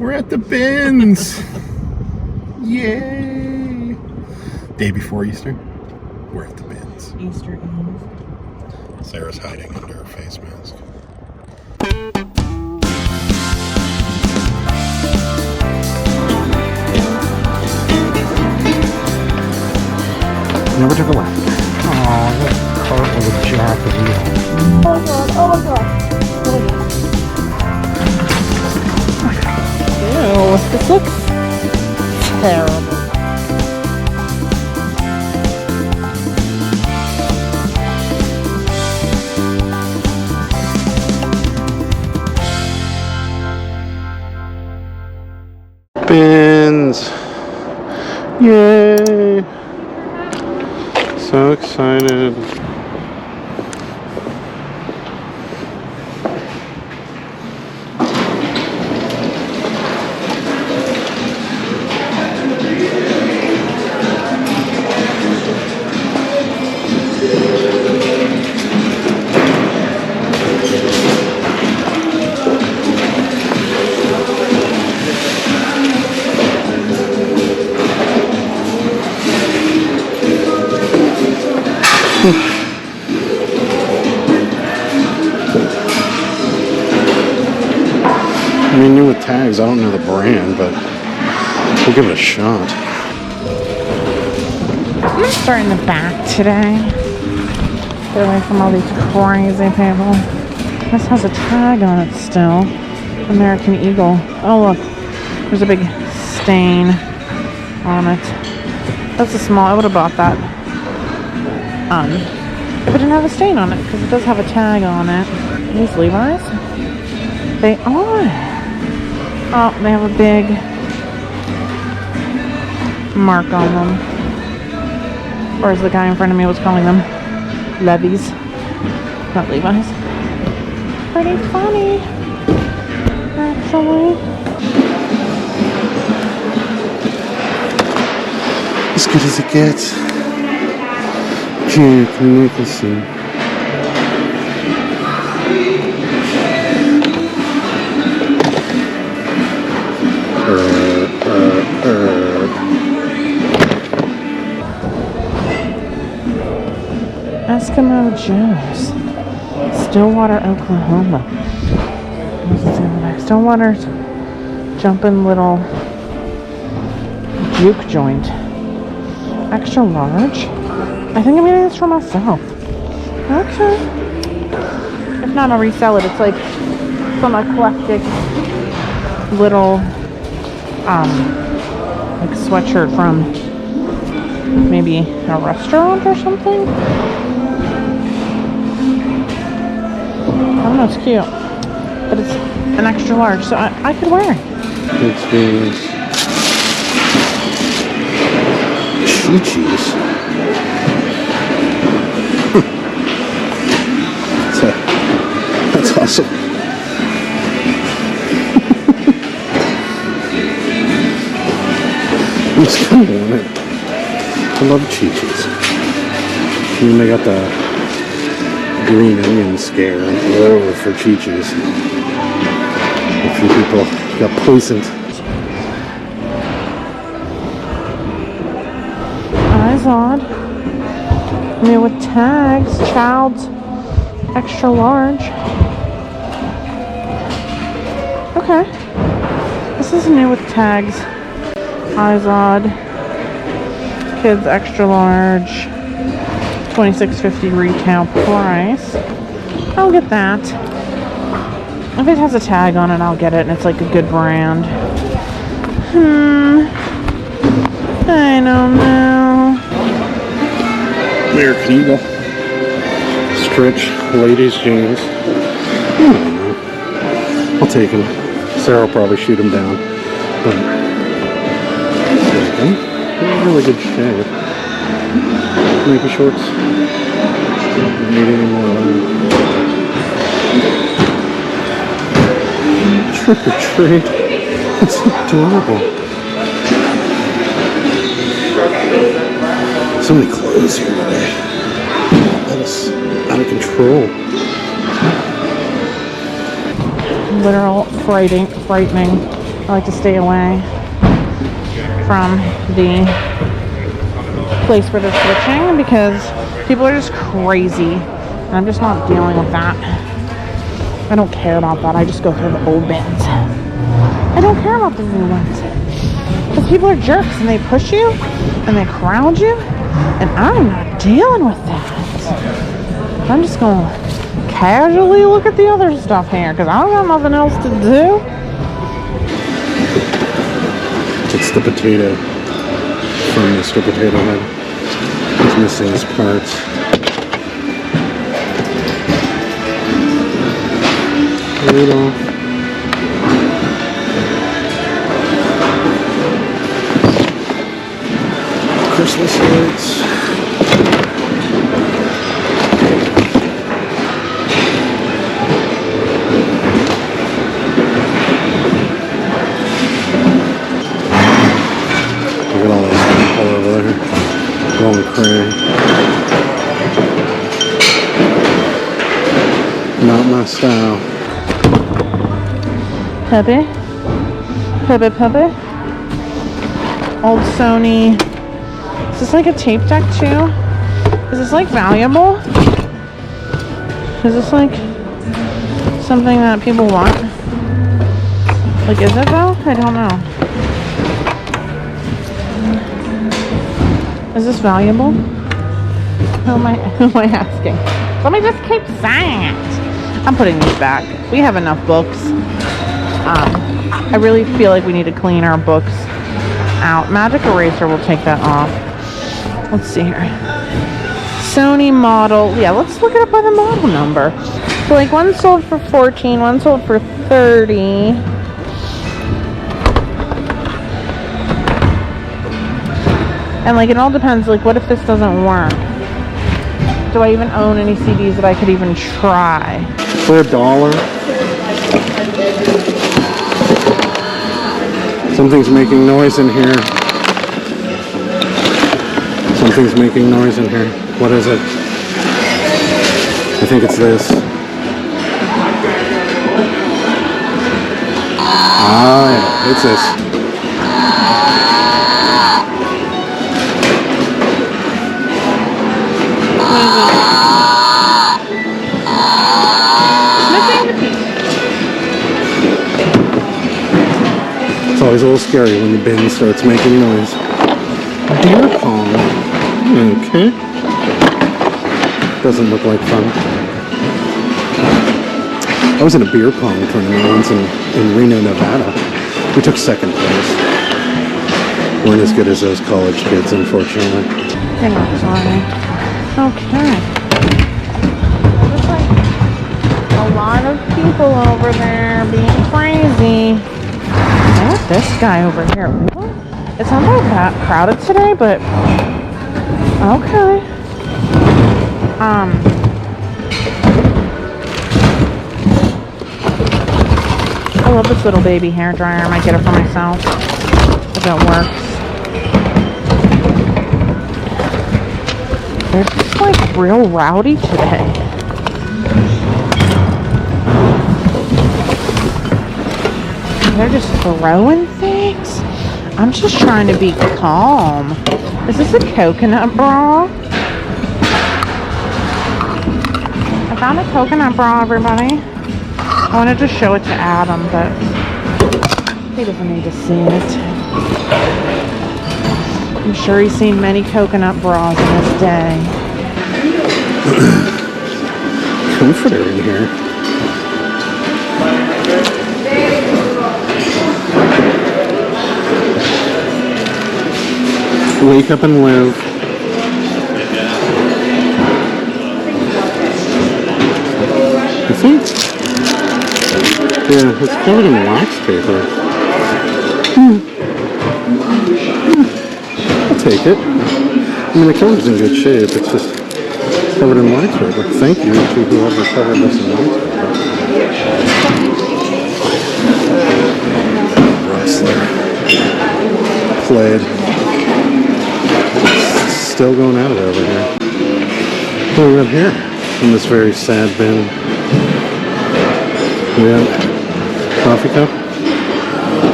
We're at the bins! Yay! Day before Easter, we're at the bins. Easter Eve. Sarah's hiding under her face mask. Never took a left. Oh, that cart was a jack of you. Oh my god, oh my god. Ew, this looks terrible. Bins! Yay! So excited. I mean, new with tags, I don't know the brand, but we'll give it a shot. I'm gonna start in the back today. Get away from all these crazy people. This has a tag on it still. American Eagle. Oh look, there's a big stain on it. That's a small, I would have bought that. If it didn't have a stain on it, because it does have a tag on it. These Levi's? They are. Oh, they have a big mark on them. Or as the guy in front of me was calling them, Levi's. Not Levi's. Pretty funny, actually. As good as it gets. Jack Nicholson. Eskimo Joe's, Stillwater, Oklahoma. What's it say over there? Stillwater's Jumpin' Little Juke Joint. Extra large. I think I'm getting this for myself. Okay. If not, I'll resell it. It's like some eclectic little like sweatshirt from maybe a restaurant or something. I don't know, it's cute. But it's an extra large, so I could wear it. It's these Chi-Chis. That's awesome. I'm just gonna want it. I love Chi-Chis. And then they got the green onion scare all over for Chi-Chis. A few people got poisoned. Eyes on. New with tags. Child's extra large. Okay. This is new with tags. Izod. Kids extra large. $26.50 retail price. I'll get that. If it has a tag on it, I'll get it, and it's like a good brand. I don't know. American Eagle. Stretch ladies jeans. I don't know. I'll take them. Sarah will probably shoot them down. But take them. They're in really good shape. Nike shorts. Don't need any more of them. Trick or treat. That's adorable. So many clothes here today. That is out of control. Literal frightening I like to stay away from the place where they're switching because people are just crazy. And I'm just not dealing with that. I don't care about that. I just go through the old bins. I don't care about the new ones. Because people are jerks and they push you and they crowd you. And I'm not dealing with that. I'm just going to casually look at the other stuff here because I don't got nothing else to do. It's the potato from Mr. Potato Head. He's missing his parts. Little. Christmas lights. Look at all those people over there going crazy. Not my style. Puppy. Old Sony. Is this like a tape deck too? Is this like valuable? Is this like something that people want? Like, is it though? I don't know. Is this valuable? Who am I asking? Let me just keep saying it. I'm putting these back. We have enough books. I really feel like we need to clean our books out. Magic Eraser, we'll take that off. Let's see here. Sony model. Yeah, let's look it up by the model number. So like one sold for 14, one sold for 30. And like it all depends, like what if this doesn't work? Do I even own any CDs that I could even try? For $1. Something's making noise in here. Something's making noise in here. What is it? I think it's this. Ah, yeah, it's this. It's always a little scary when the bin starts making noise. Beer pong. Okay. Doesn't look like fun. I was in a beer pong tournament once in Reno, Nevada. We took second place. Weren't as good as those college kids, unfortunately. You're not sorry. Okay. There's like a lot of people over there being crazy. Look at this guy over here. It's not that crowded today, but okay. I love this little baby hair dryer. I might get it for myself if it works. They're just like real rowdy today. They're just throwing things. I'm just trying to be calm. Is this a coconut bra? I found a coconut bra, everybody. I wanted to show it to Adam, but he doesn't need to see it. I'm sure he's seen many coconut bras in his day. Comforter in here. Wake up and live. I think. Yeah, it's covered in wax paper. I'll take it. I mean, the cover's in good shape. It's just covered in wax paper. Thank you to whoever covered this in wax paper. Rustler. Played. Still going at it over here. What do we got here? In this very sad bin. We have coffee cup.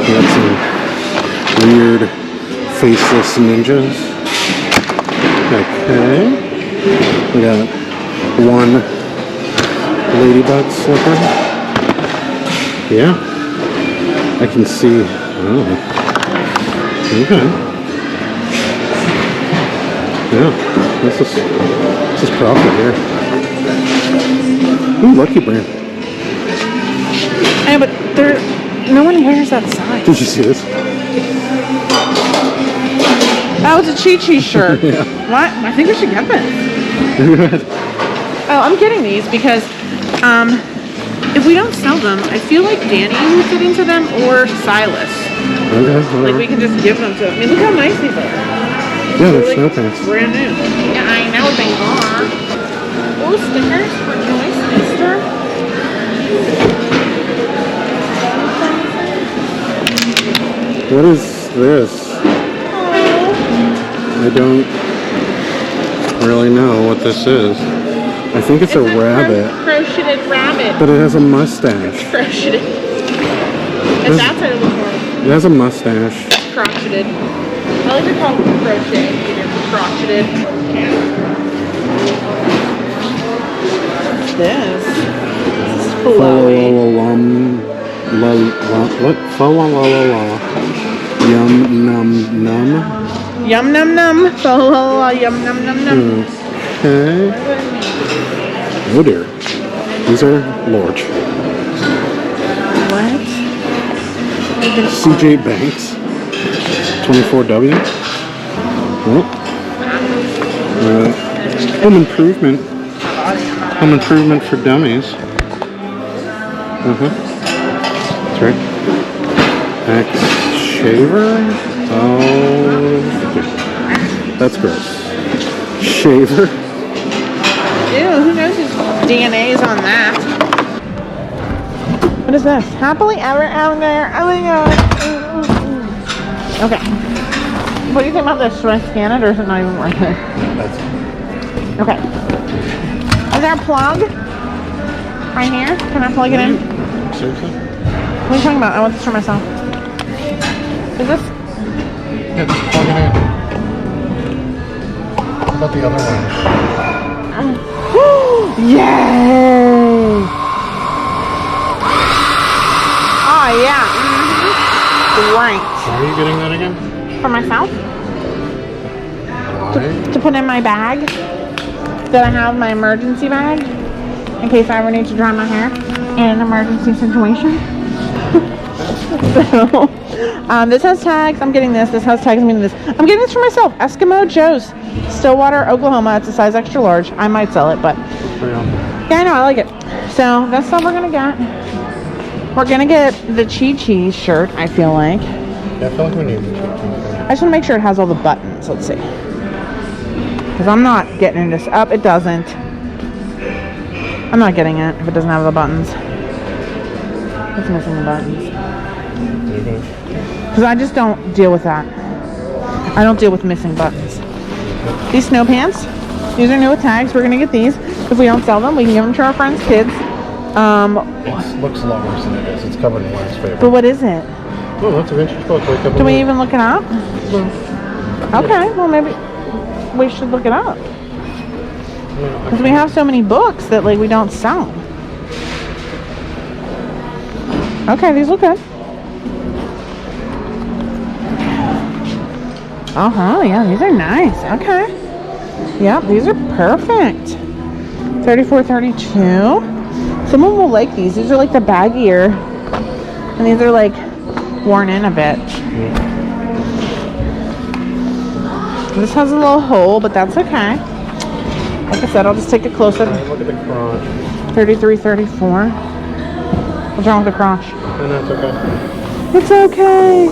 got some weird faceless ninjas. Okay. We got one ladybug slipper. Yeah. I can see. Oh. Okay. Yeah. This is profit here. Ooh, Lucky Brand. Yeah, but no one wears that size. Did you see this? Oh, it's a Chi-Chi shirt. Yeah. What? I think we should get this. Oh, I'm getting these because if we don't sell them, I feel like Danny would fit into them or Silas. Okay. Like we can just give them to. I mean, look how nice these are. Yeah, they're like snow pants. brand new. Yeah, I know they are. Oh, stickers for Joyce Mister. What is this? I don't really know what this is. I think it's a rabbit. Crocheted rabbit. But it has a mustache. Crocheted. It's outside of the form. It has a mustache. Crocheted. I like to call it crochet. Crocheted. What's this? This is flowy. What? Fa-la-la-la-la. Yum num num. Yum num num. Yum num num num. Okay. Oh dear. These are large. What? CJ Banks. 24W. Oh. Home improvement. Home improvement for dummies. That's right. Axe shaver. Oh, that's gross. Shaver. Ew, who knows whose DNA is on that? What is this? Happily ever after. Oh my god. Okay. What do you think about this? Should I scan it or is it not even worth it? Okay. Is there a plug? Right here? Can I plug it in? Seriously? What are you talking about? I want this for myself. Is this? Yeah, just plug it in. What about the other one? Yay! Oh yeah. Great. Why are you getting that again? For myself? Why? To put in my bag. That I have my emergency bag. In case I ever need to dry my hair in an emergency situation. So, this has tags. I'm getting this. This has tags. I'm getting this. I'm getting this for myself. Eskimo Joe's, Stillwater, Oklahoma. It's a size extra large. I might sell it, but yeah, I know. I like it. So that's all we're gonna get. We're gonna get the Chi-Chi shirt. I feel like. Yeah, I feel like we need the Chi-Chi. I just want to make sure it has all the buttons. Let's see. Because I'm not getting into this. Up, it doesn't. I'm not getting it if it doesn't have the buttons. It's missing the buttons. Because I just don't deal with that. I don't deal with missing buttons. These snow pants, these are new with tags. We're going to get these. If we don't sell them, we can give them to our friends' kids. It looks a lot worse than it is. It's covered in wax paper. But what is it? Oh, that's a vintage book. Do we even look it up? Okay, well maybe we should look it up. Because we have so many books that like we don't sell. Okay, these look good. Yeah, these are nice. Okay. Yep, these are perfect. 34.32. Someone will like these. These are like the baggier. And these are like worn in a bit. This has a little hole, but that's okay. Like I said, I'll just take a close up. Look at the crotch. 33.34. What's wrong with the crotch? No, it's okay. It's okay.